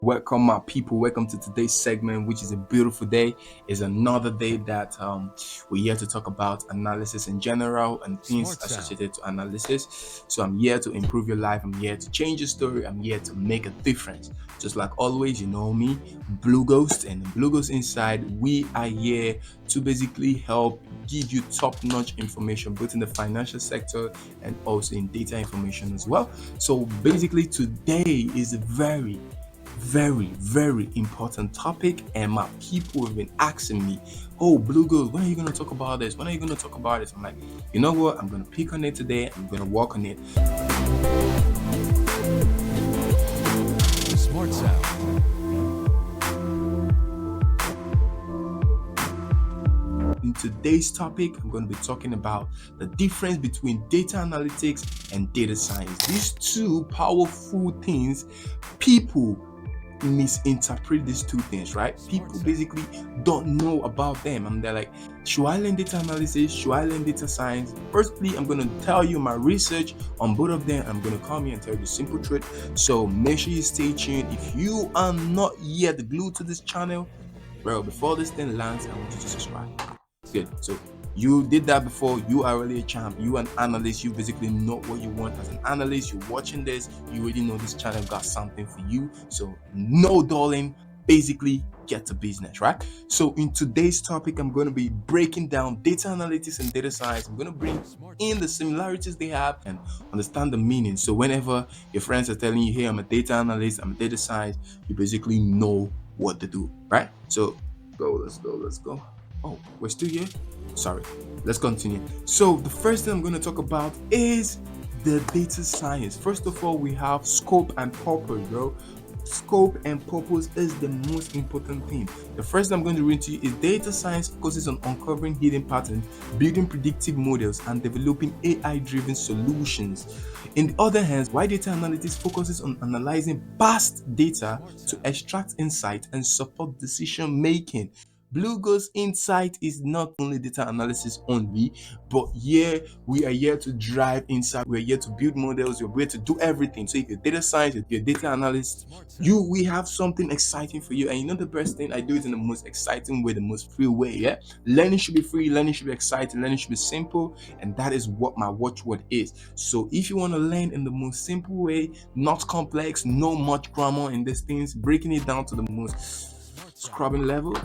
Welcome, my people. Welcome to today's segment, which is a beautiful day. It's another day that we're here to talk about analysis in general and things associated to analysis. So I'm here to improve your life. I'm here to change your story. I'm here to make a difference. Just like always, you know me, Blue Ghost and Blue Ghost Inside. We are here to basically help give you top-notch information, both in the financial sector and also in data information as well. So basically, today is a very important topic, and my people have been asking me, oh, Blue Ghost, when are you going to talk about this? When are you going to talk about this? I'm like, you know what, I'm going to pick on it today. I'm going to work on it. Smart Sound. In today's topic, I'm going to be talking about the difference between data analytics and data science. These two powerful things, people misinterpret these two things, right? People basically don't know about them, and they're like, should I learn data analysis? Should I learn data science? Firstly, I'm going to tell you my research on both of them. I'm going to come here and tell you the simple truth. So make sure you stay tuned. If you are not yet glued to this channel, bro, before this thing lands, I want you to subscribe. Good. So you did that before. You are really a champ. You an analyst. You basically know what you want as an analyst. You're watching this. You already know this channel got something for you. So no darling. Basically get to business, right? So in today's topic, I'm going to be breaking down data analytics and data science. I'm going to bring in the similarities they have and understand the meaning. So whenever your friends are telling you, hey, I'm a data analyst, I'm a data science, you basically know what to do, right? So let's go. Oh, we're still here? Sorry, let's continue. So the first thing I'm going to talk about is the data science. First of all, we have scope and purpose, bro. Scope and purpose is the most important thing. The first thing I'm going to read to you is data science focuses on uncovering hidden patterns, building predictive models, and developing AI-driven solutions. In the other hand, while data analytics focuses on analyzing past data to extract insight and support decision making. Blue Ghost Insight is not only data analysis only, but we are here to drive insight. We're here to build models. We're here to do everything. So if you're data science, if you're data analyst, we have something exciting for you. And you know the best thing, I do it in the most exciting way, the most free way. Yeah, learning should be free. Learning should be exciting. Learning should be simple, and that is what my watchword is. So if you want to learn in the most simple way, not complex, no much grammar in these things, breaking it down to the most scrubbing level,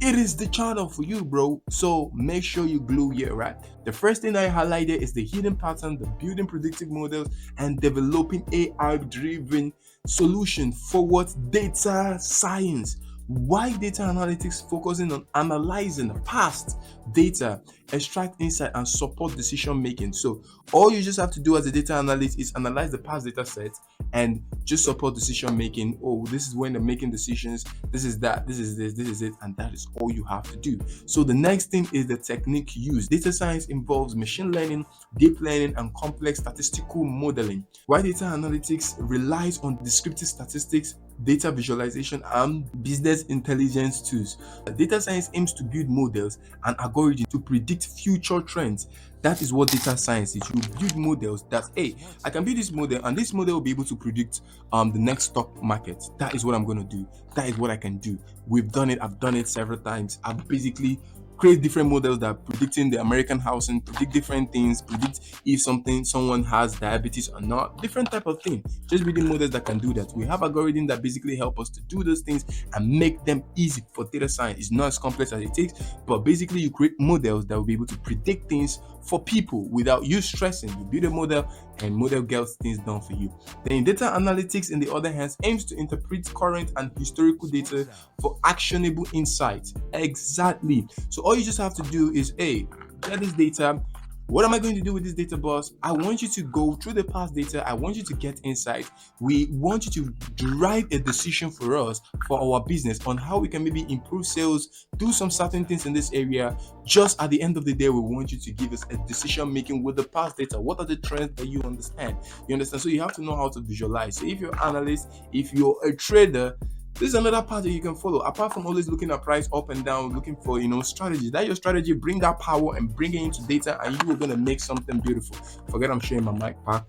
it is the channel for you, bro. So make sure you glue here, right? The first thing I highlighted is the hidden pattern, the building predictive models, and developing AI-driven solution for what data science. Why data analytics focusing on analyzing past data, extract insight, and support decision making. So all you just have to do as a data analyst is analyze the past data set and just support decision making. Oh, this is when they're making decisions, this is that, this is this is it, and that is all you have to do. So the next thing is the technique used. Data science involves machine learning, deep learning, and complex statistical modeling, while data analytics relies on descriptive statistics, data visualization, and business intelligence tools. Data science aims to build models and algorithms to predict future trends. That is what data science is. You build models that, hey, I can build this model and this model will be able to predict the next stock market. That is what I'm going to do. That is what I can do. We've done it. I've done it several times. I've basically create different models that are predicting the American housing, predict different things, predict if someone has diabetes or not, different type of thing. Just building models that can do that. We have algorithms that basically help us to do those things and make them easy for data science. It's not as complex as it takes, but basically you create models that will be able to predict things for people without you stressing. You build a model and model gets things done for you. Then data analytics, in the other hand, aims to interpret current and historical data for actionable insights. Exactly. So all you just have to do is, hey, get this data. What am I going to do with this data, boss? I want you to go through the past data. I want you to get insight. We want you to drive a decision for us, for our business, on how we can maybe improve sales, do some certain things in this area. Just at the end of the day, we want you to give us a decision making with the past data. What are the trends that you understand? You understand? So you have to know how to visualize. So if you're an analyst, if you're a trader, this is another part that you can follow. Apart from always looking at price up and down, looking for strategy. That your strategy, bring that power and bring it into data, and you are gonna make something beautiful. Forget I'm sharing my mic pack.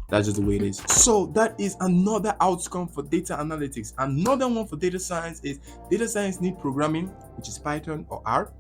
That's just the way it is. So that is another outcome for data analytics. Another one for data science is data science need programming, which is Python or R,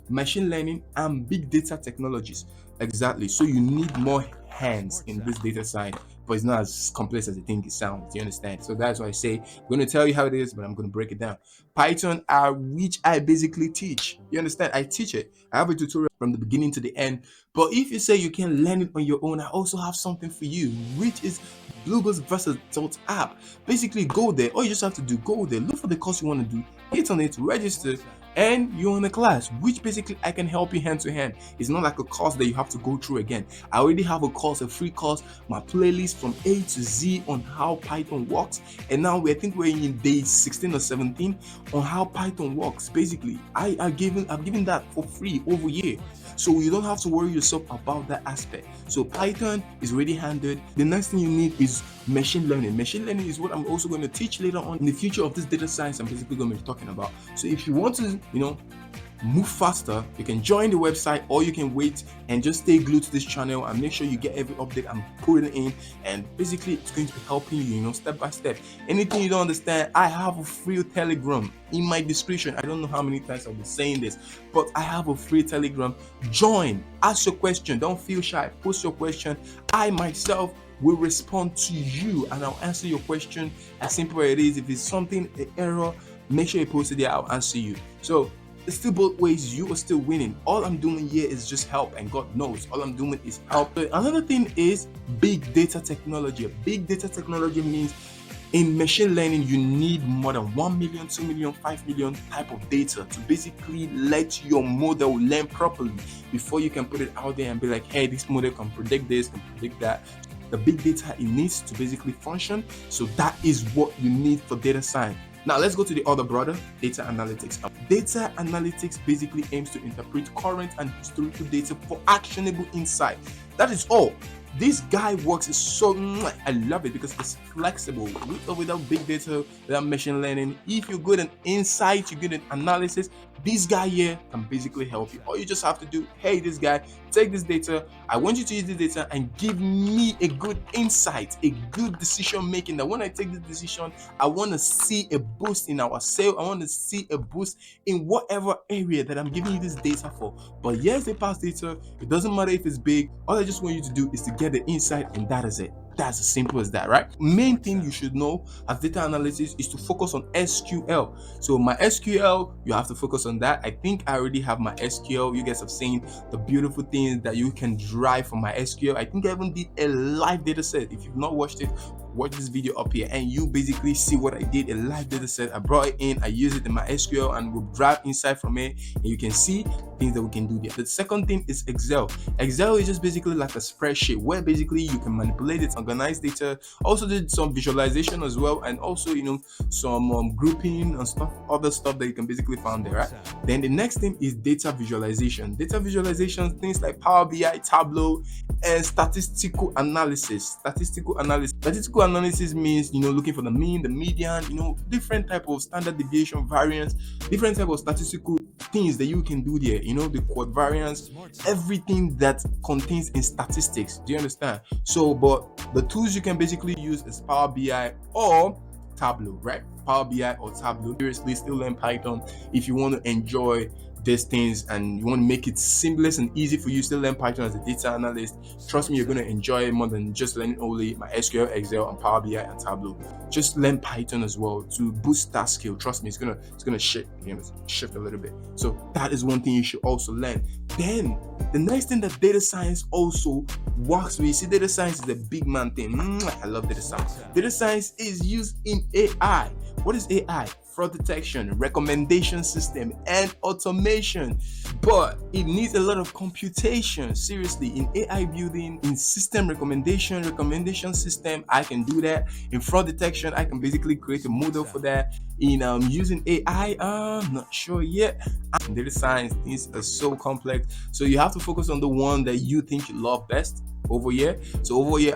machine learning, and big data technologies. Exactly. So you need more hands in this data science, but it's not as complex as I think it sounds. You understand? So that's why I say I'm going to tell you how it is, but I'm going to break it down. Python R, which I basically teach. You understand? I teach it. I have a tutorial from the beginning to the end. But if you say you can learn it on your own, I also have something for you, which is Bluebird's Versatile app. Basically, go there. All you just have to do, go there, look for the course you want to do, hit on it, register, and you're in a class, which basically I can help you hand to hand. It's not like a course that you have to go through again. I already have a course, a free course, my playlist from A to Z on how Python works. And now I think we're in day 16 or 17 on how Python works. Basically, I've given that for free over here. So you don't have to worry yourself about that aspect. So Python is already handled. The next thing you need is machine learning. Machine learning is what I'm also going to teach later on in the future of this data science I'm basically going to be talking about. So if you want to, move faster, you can join the website, or you can wait and just stay glued to this channel and make sure you get every update I'm putting in. And basically it's going to be helping you, step by step. Anything you don't understand, I have a free Telegram in my description. I don't know how many times I'll be saying this, but I have a free Telegram. Join, ask your question, don't feel shy, post your question. I myself will respond to you and I'll answer your question as simple as it is. If it's something, an error, make sure you post it there, I'll answer you. So it's still both ways, you are still winning. All I'm doing here is just help, and God knows all I'm doing is help. Another thing is big data technology. Big data technology means in machine learning, you need more than 1 million, 2 million, 5 million type of data to basically let your model learn properly before you can put it out there and be like, hey, this model can predict this, can predict that. The big data it needs to basically function. So that is what you need for data science. Now let's go to the other brother, data analytics. Data analytics basically aims to interpret current and historical data for actionable insight. That is all. This guy works so, I love it because it's flexible. With or without big data, without machine learning, if you're good at insight, you're good at analysis, this guy here can basically help you. All you just have to do, hey, this guy, take this data. I want you to use this data and give me a good insight, a good decision making. That when I take this decision, I want to see a boost in our sale. I want to see a boost in whatever area that I'm giving you this data for. But yes, they pass data. It doesn't matter if it's big. All I just want you to do is to get the insight, and that is it. That's as simple as that, right? Main thing you should know as data analysis is to focus on SQL. So my SQL, you have to focus on that. I think I already have my SQL. You guys have seen the beautiful things that you can drive from my SQL. I think I even did a live data set. If you've not watched it, watch this video up here and you basically see what I did, a live data set. I brought it in, I use it in my SQL, and we'll drive insight from it, and you can see things that we can do there. The second thing is Excel. Excel is just basically like a spreadsheet where basically you can manipulate it, organize data. Also did some visualization as well, and also some grouping and stuff, other stuff that you can basically find there, right? Then the next thing is data visualization. Data visualization, things like Power BI, Tableau, and statistical analysis. Statistical analysis means looking for the mean, the median, different type of standard deviation, variance, different type of statistical things that you can do there. The quadvariance, everything that contains in statistics. Do you understand? So, but the tools you can basically use is Power BI or Tableau, right? Power BI or Tableau. Seriously, still learn Python if you want to enjoy these things and you want to make it seamless and easy for you. Still learn Python as a data analyst. Trust me, you're going to enjoy it more than just learning only my SQL, Excel, and Power BI and Tableau. Just learn Python as well to boost that skill. Trust me, it's gonna shift a little bit. So that is one thing you should also learn. Then the next thing that data science also works with, you see, data science is a big man thing. I love data science. Data science is used in AI. What is AI? Fraud detection, recommendation system, and automation. But it needs a lot of computation. Seriously, in AI building, in system recommendation system, I can do that. In fraud detection, I can basically create a model for that. In using AI, I'm not sure yet. Data science, things are so complex. So you have to focus on the one that you think you love best. Over here,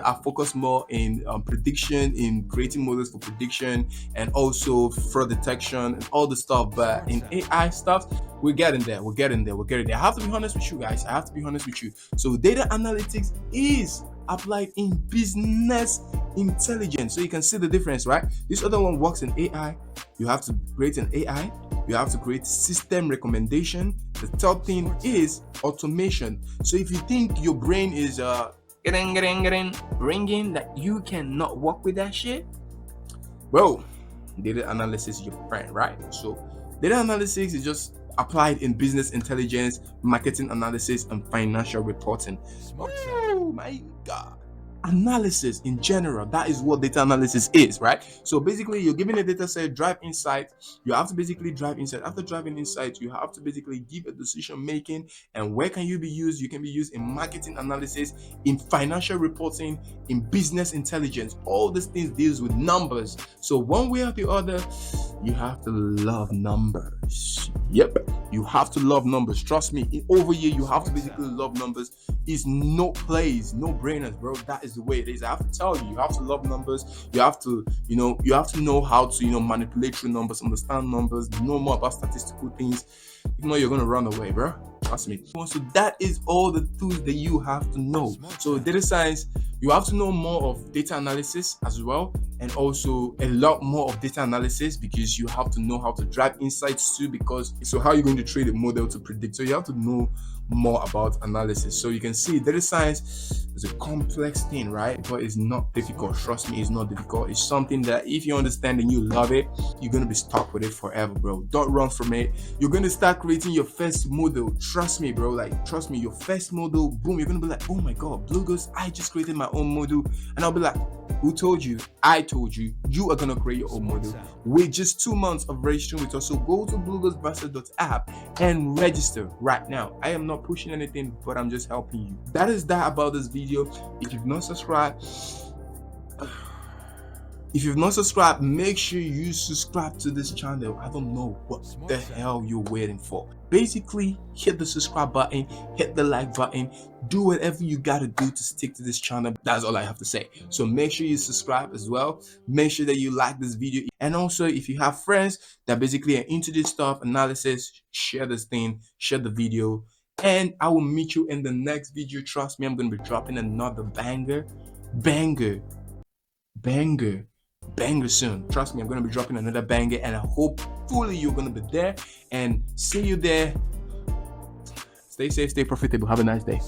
I focus more in prediction, in creating models for prediction, and also fraud detection and all the stuff. But in AI stuff, we're getting there. I have to be honest with you guys. So data analytics is applied in business intelligence. So you can see the difference, right? This other one works in AI. You have to create an AI. You have to create system recommendation. The third thing is automation. So if you think your brain is bringing that you cannot work with that shit, bro, data analysis is your friend, right? So data analysis is just applied in business intelligence, marketing analysis, and financial reporting. Oh my god. Analysis in general, that is what data analysis is, right? So basically, you're given a data set, drive insight. You have to basically drive insight. After driving insight, you have to basically give a decision making. And where can you be used? You can be used in marketing analysis, in financial reporting, in business intelligence. All these things deals with numbers. So one way or the other, you have to love numbers. Yep, you have to love numbers. Trust me, over here you have to basically love numbers. It's no plays, no brainers, bro. That is the way it is. I have to tell you, you have to love numbers. You have to, you have to know how to, manipulate through numbers, understand numbers, know more about statistical things. If not, you're gonna run away, bro. Trust me. So that is all the tools that you have to know. So data science, you have to know more of data analysis as well, and also a lot more of data analysis, because you have to know how to drive insights too. Because so how are you going to train a model to predict? So you have to know more about analysis. So you can see data science is a complex thing, right? But it's not difficult. Trust me, it's not difficult. It's something that if you understand and you love it, you're gonna be stuck with it forever, bro. Don't run from it. You're gonna start creating your first model. Trust me, bro. Like, trust me, your first model, boom, you're gonna be like, oh my god, Blue Ghost, I just created my own model. And I'll be like, who told you? I told you. You are gonna create your own model with just 2 months of registering with us. So go to blueghostbastard.app and register right now. I am not pushing anything, but I'm just helping you. That is that about this video. If you've not subscribed, make sure you subscribe to this channel. I don't know what the hell you're waiting for. Basically, hit the subscribe button, hit the like button, do whatever you gotta do to stick to this channel. That's all I have to say. So make sure you subscribe as well. Make sure that you like this video. And also, if you have friends that basically are into this stuff, analysis, share this thing, share the video. And I will meet you in the next video. Trust me, I'm gonna be dropping another banger soon. Trust me, I'm gonna be dropping another banger, and hopefully you're gonna be there. And see you there. Stay safe, stay profitable. Have a nice day.